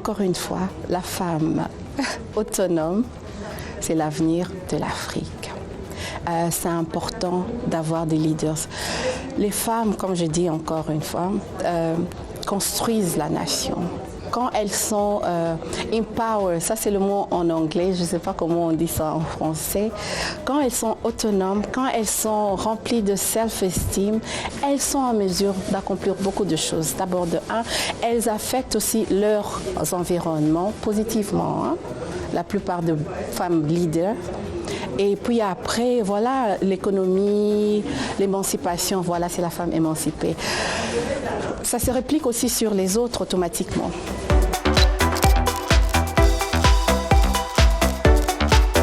encore une fois, la femme autonome, c'est l'avenir de l'Afrique. C'est important d'avoir des leaders. Les femmes, comme je dis encore une fois, construisent la nation. Quand elles sont empowered, ça c'est le mot en anglais, je ne sais pas comment on dit ça en français, quand elles sont autonomes, quand elles sont remplies de self-esteem, elles sont en mesure d'accomplir beaucoup de choses. D'abord de un, elles affectent aussi leurs environnements positivement, hein? La plupart de femmes leaders. Et puis après, voilà, l'économie, l'émancipation, voilà, c'est la femme émancipée. Ça se réplique aussi sur les autres automatiquement.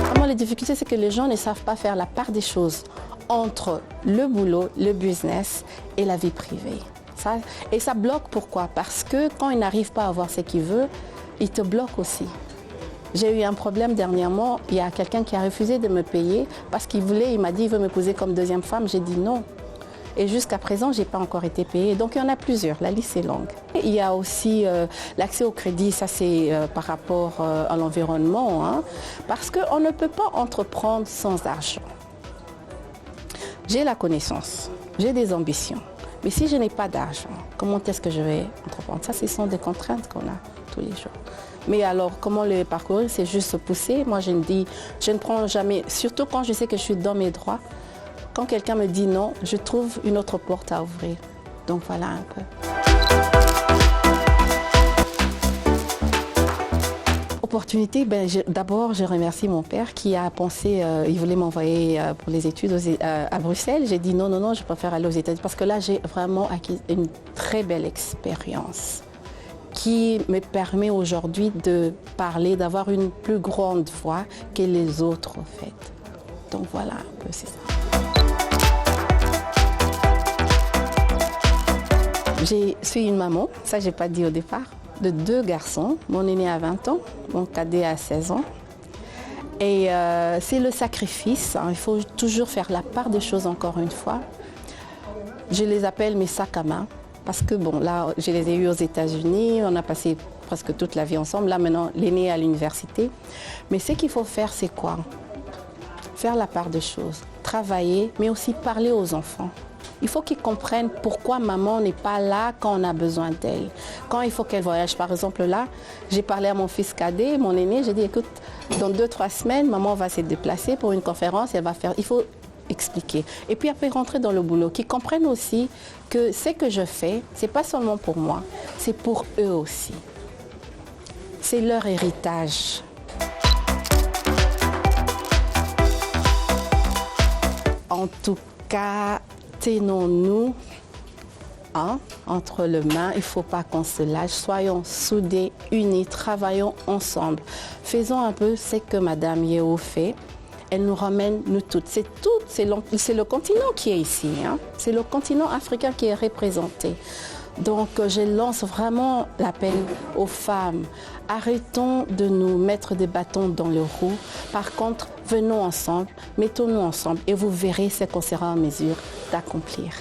Vraiment, les difficultés, c'est que les gens ne savent pas faire la part des choses entre le boulot, le business et la vie privée. Et ça bloque, pourquoi? Parce que quand il n'arrive pas à avoir ce qu'il veut, il te bloque aussi. J'ai eu un problème dernièrement, il y a quelqu'un qui a refusé de me payer parce qu'il m'a dit, il veut m'épouser comme deuxième femme. J'ai dit non. Et jusqu'à présent, je n'ai pas encore été payée. Donc il y en a plusieurs, la liste est longue. Il y a aussi l'accès au crédit, ça c'est par rapport à l'environnement, hein, parce qu'on ne peut pas entreprendre sans argent. J'ai la connaissance, j'ai des ambitions, mais si je n'ai pas d'argent, comment est-ce que je vais entreprendre? Ça, ce sont des contraintes qu'on a tous les jours. Mais alors, comment le parcourir? C'est juste se pousser. Moi, je me dis, je ne prends jamais, surtout quand je sais que je suis dans mes droits. Quand quelqu'un me dit non, je trouve une autre porte à ouvrir. Donc voilà un peu. Opportunité, d'abord, je remercie mon père qui a pensé, il voulait m'envoyer pour les études à Bruxelles. J'ai dit non, non, non, je préfère aller aux États-Unis parce que là, j'ai vraiment acquis une très belle expérience qui me permet aujourd'hui de parler, d'avoir une plus grande voix que les autres en fait. Donc voilà un peu, c'est ça. Je suis une maman, ça j'ai pas dit au départ, de 2 garçons. Mon aîné a 20 ans, mon cadet a 16 ans. Et c'est le sacrifice, hein. Il faut toujours faire la part des choses encore une fois. Je les appelle mes sacs à main. Parce que bon, là, je les ai eus aux États-Unis, on a passé presque toute la vie ensemble. Là, maintenant, l'aîné est à l'université. Mais ce qu'il faut faire, c'est quoi? Faire la part des choses, travailler, mais aussi parler aux enfants. Il faut qu'ils comprennent pourquoi maman n'est pas là quand on a besoin d'elle. Quand il faut qu'elle voyage, par exemple, là, j'ai parlé à mon fils cadet, mon aîné, j'ai dit, écoute, dans 2-3 semaines, maman va se déplacer pour une conférence, elle va faire... Il faut expliquer. Et puis après rentrer dans le boulot, qu'ils comprennent aussi que ce que je fais, c'est pas seulement pour moi, c'est pour eux aussi. C'est leur héritage. En tout cas, tenons-nous entre les mains, il ne faut pas qu'on se lâche, soyons soudés, unis, travaillons ensemble. Faisons un peu ce que Madame Yeo fait. Elle nous ramène, nous toutes. C'est le continent qui est ici. Hein. C'est le continent africain qui est représenté. Donc, je lance vraiment l'appel aux femmes. Arrêtons de nous mettre des bâtons dans les roues. Par contre, venons ensemble, mettons-nous ensemble et vous verrez ce qu'on sera en mesure d'accomplir.